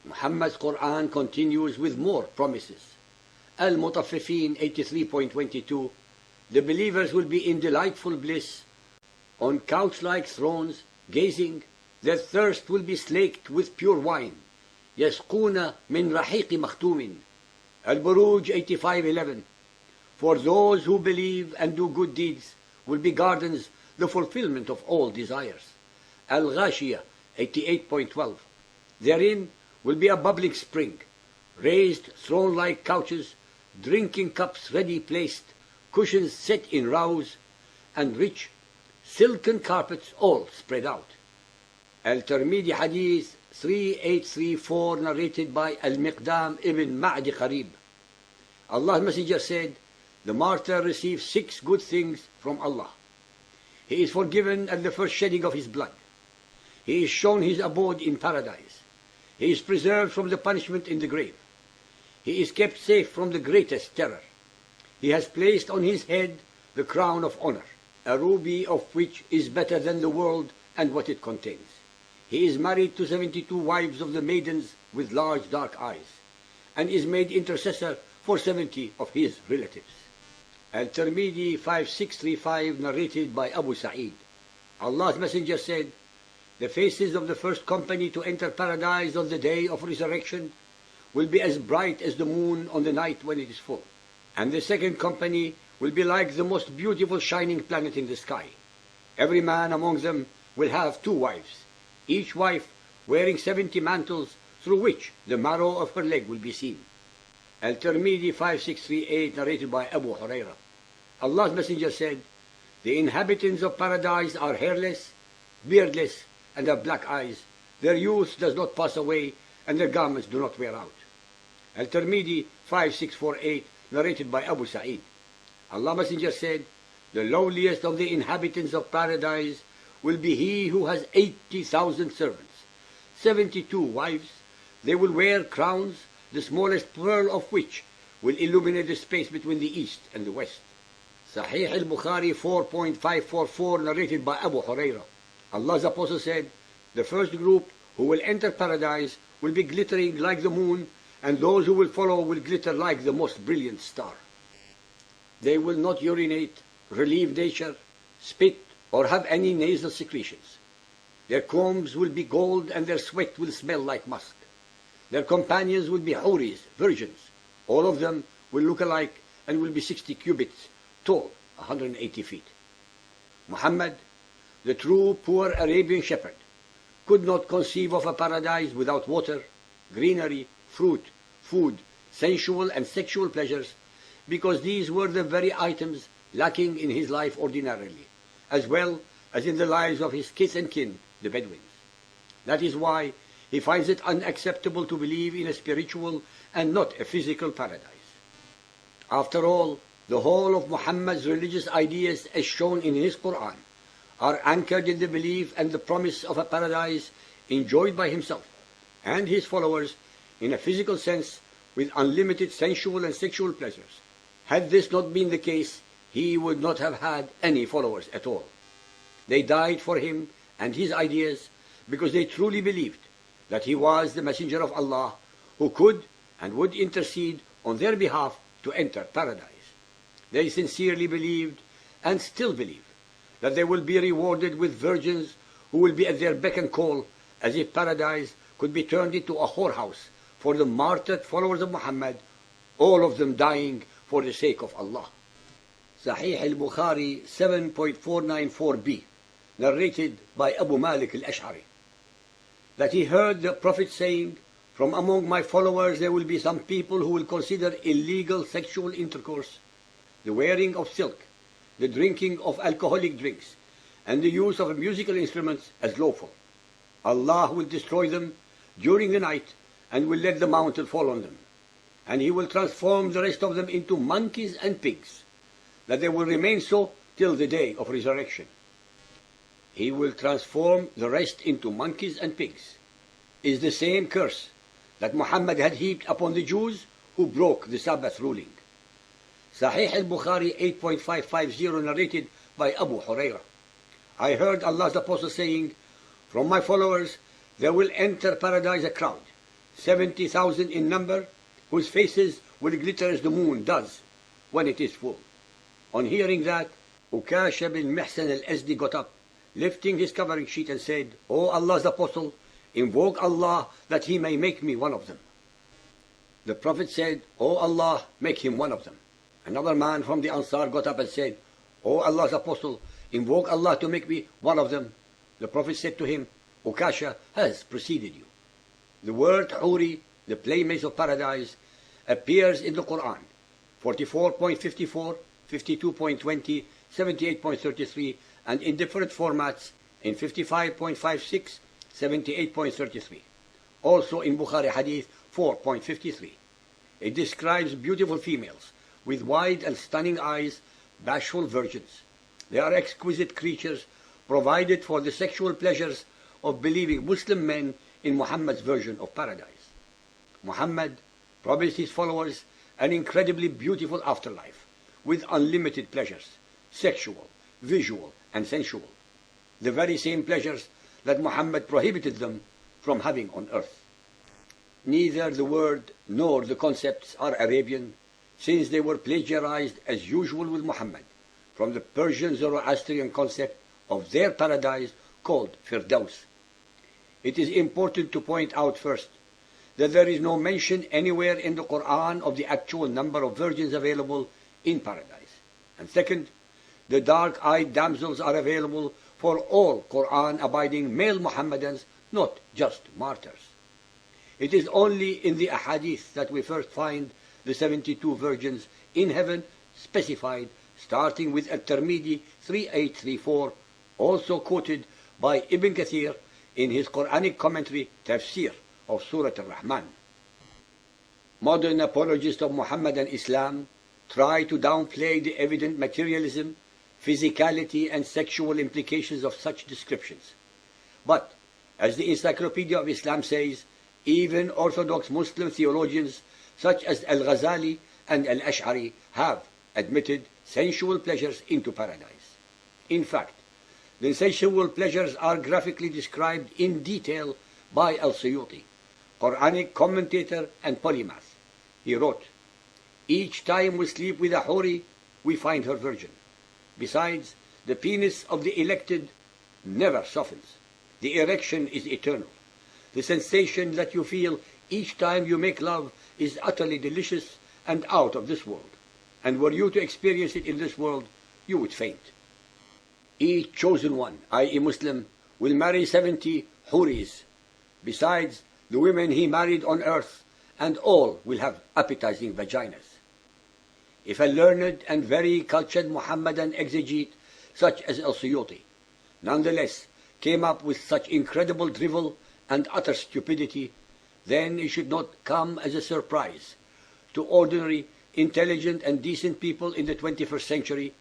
Muhammad's Quran continues with more promises. Al-Mutaffifin 83.22, the believers will be in delightful bliss, on couch-like thrones, gazing, their thirst will be slaked with pure wine. يسقون من رحيق مختوم. Al-Buruj 85:11, for those who believe and do good deeds will be gardens, the fulfillment of all desires. Al-Ghashiyah 88.12, therein will be a bubbling spring, raised throne-like couches, drinking cups ready placed, cushions set in rows, and rich silken carpets all spread out. Al-Tirmidhi Hadith 3834, narrated by Al-Miqdam ibn Ma'di Qarib. Allah's Messenger said, the martyr receives 6 good things from Allah. He is forgiven at the first shedding of his blood. He is shown his abode in paradise. He is preserved from the punishment in the grave. He is kept safe from the greatest terror. He has placed on his head the crown of honor, a ruby of which is better than the world and what it contains. He is married to 72 wives of the maidens with large dark eyes, and is made intercessor for 70 of his relatives. Al-Tirmidhi 5635, narrated by Abu Sa'id. Allah's Messenger said, the faces of the first company to enter paradise on the day of resurrection will be as bright as the moon on the night when it is full. And the second company will be like the most beautiful shining planet in the sky. Every man among them will have 2 wives, each wife wearing 70 mantles through which the marrow of her leg will be seen. Al-Tirmidhi 5638, narrated by Abu Hurairah. Allah's Messenger said, the inhabitants of paradise are hairless, beardless, and have black eyes. Their youth does not pass away, and their garments do not wear out. Al-Tirmidhi 5648, narrated by Abu Sa'id. Allah's Messenger said, the lowliest of the inhabitants of paradise will be he who has 80,000 servants, 72 wives. They will wear crowns, the smallest pearl of which will illuminate the space between the east and the west. Sahih al-Bukhari 4.544, narrated by Abu Hurairah. Allah's Apostle said, the first group who will enter paradise will be glittering like the moon, and those who will follow will glitter like the most brilliant star. They will not urinate, relieve nature, spit, or have any nasal secretions. Their combs will be gold, and their sweat will smell like musk. Their companions will be houris, virgins. All of them will look alike and will be 60 cubits tall, 180 feet. Muhammad, the true poor Arabian shepherd, could not conceive of a paradise without water, greenery, fruit, food, sensual and sexual pleasures, because these were the very items lacking in his life ordinarily, as well as in the lives of his kith and kin, the Bedouins. That is why he finds it unacceptable to believe in a spiritual and not a physical paradise. After all, the whole of Muhammad's religious ideas, as shown in his Quran, are anchored in the belief and the promise of a paradise enjoyed by himself and his followers in a physical sense with unlimited sensual and sexual pleasures. Had this not been the case, he would not have had any followers at all. They died for him and his ideas because they truly believed that he was the messenger of Allah who could and would intercede on their behalf to enter paradise. They sincerely believed and still believe that they will be rewarded with virgins who will be at their beck and call, as if paradise could be turned into a whorehouse for the martyred followers of Muhammad, all of them dying for the sake of Allah. Sahih al-Bukhari 7.494b, narrated by Abu Malik al-Ash'ari, that he heard the Prophet saying, from among my followers there will be some people who will consider illegal sexual intercourse, the wearing of silk, the drinking of alcoholic drinks, and the use of musical instruments as lawful. Allah will destroy them during the night and will let the mountain fall on them. And He will transform the rest of them into monkeys and pigs, that they will remain so till the day of resurrection. He will transform the rest into monkeys and pigs is the same curse that Muhammad had heaped upon the Jews who broke the Sabbath ruling. Sahih al-Bukhari 8.550, narrated by Abu Hurairah. I heard Allah's Apostle saying, from my followers there will enter paradise a crowd, 70,000 in number, whose faces will glitter as the moon does when it is full. On hearing that, Ukasha bin Mihsan al-Azdi got up, lifting his covering sheet, and said, "O Allah's Apostle, invoke Allah that he may make me one of them." The Prophet said, "O Allah, make him one of them." Another man from the Ansar got up and said, "O Allah's Apostle, invoke Allah to make me one of them." The Prophet said to him, "Ukasha has preceded you." The word Huri, the playmates of paradise, appears in the Quran 44.54, 52.20, 78.33, and in different formats in 55.56, 78.33. Also in Bukhari Hadith 4.53. It describes beautiful females with wide and stunning eyes, bashful virgins. They are exquisite creatures provided for the sexual pleasures of believing Muslim men in Muhammad's version of paradise. Muhammad promised his followers an incredibly beautiful afterlife with unlimited pleasures, sexual, visual, and sensual, the very same pleasures that Muhammad prohibited them from having on earth. Neither the word nor the concepts are Arabian, since they were plagiarized as usual with Muhammad from the Persian Zoroastrian concept of their paradise called Firdaus. It is important to point out first that there is no mention anywhere in the Quran of the actual number of virgins available in paradise. And second, the dark-eyed damsels are available for all Quran-abiding male Muhammadans, not just martyrs. It is only in the ahadith that we first find the 72 virgins in heaven specified, starting with At-Tirmidhi 3834, also quoted by Ibn Kathir in his Quranic commentary Tafsir of Surah Al-Rahman. Modern apologists of Muhammad and Islam try to downplay the evident materialism, physicality, and sexual implications of such descriptions. But, as the Encyclopedia of Islam says, even Orthodox Muslim theologians such as Al-Ghazali and Al-Ash'ari have admitted sensual pleasures into paradise. In fact, the sensual pleasures are graphically described in detail by Al-Suyuti, Quranic commentator and polymath. He wrote, "Each time we sleep with a Huri, we find her virgin. Besides, the penis of the elected never softens. The erection is eternal. The sensation that you feel each time you make love is utterly delicious and out of this world. And were you to experience it in this world, you would faint. Each chosen one, i.e. Muslim, will marry 70 Huris, besides the women he married on earth, and all will have appetizing vaginas." If a learned and very cultured Muhammadan exegete, such as Al-Suyuti, nonetheless came up with such incredible drivel and utter stupidity, then it should not come as a surprise to ordinary, intelligent, and decent people in the 21st century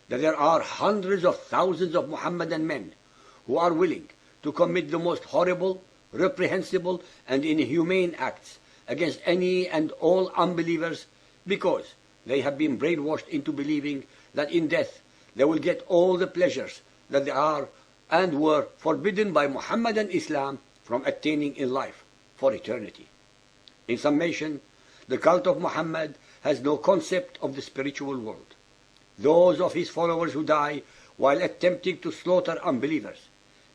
that there are hundreds of thousands of Muhammadan men who are willing to commit the most horrible, reprehensible, and inhumane acts against any and all unbelievers because they have been brainwashed into believing that in death they will get all the pleasures that they are and were forbidden by Muhammadan Islam from attaining in life for eternity. In summation, the cult of Muhammad has no concept of the spiritual world. Those of his followers who die while attempting to slaughter unbelievers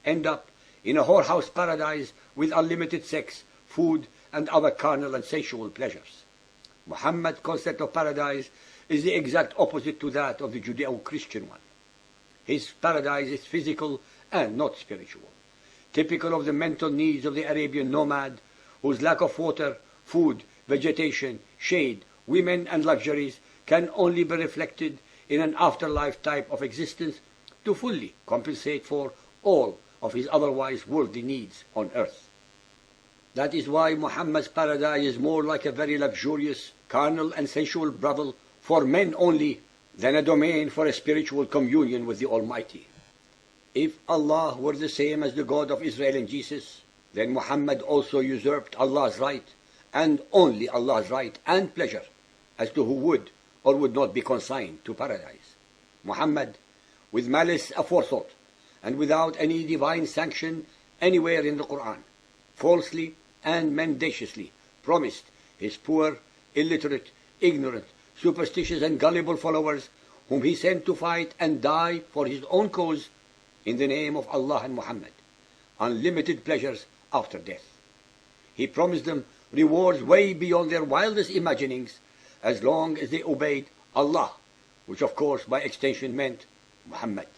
end up in a whorehouse paradise with unlimited sex, food, and other carnal and sensual pleasures. Muhammad's concept of paradise is the exact opposite to that of the Judeo-Christian one. His paradise is physical and not spiritual, typical of the mental needs of the Arabian nomad, whose lack of water, food, vegetation, shade, women, and luxuries can only be reflected in an afterlife type of existence to fully compensate for all of his otherwise worldly needs on earth. That is why Muhammad's paradise is more like a very luxurious, carnal, and sensual brothel for men only than a domain for a spiritual communion with the Almighty. If Allah were the same as the God of Israel and Jesus, then Muhammad also usurped Allah's right, and only Allah's right and pleasure, as to who would or would not be consigned to paradise. Muhammad, with malice aforethought, and without any divine sanction anywhere in the Quran, falsely and mendaciously promised his poor, illiterate, ignorant, superstitious and gullible followers, whom he sent to fight and die for his own cause in the name of Allah and Muhammad, unlimited pleasures after death. He promised them rewards way beyond their wildest imaginings as long as they obeyed Allah, which of course by extension meant Muhammad.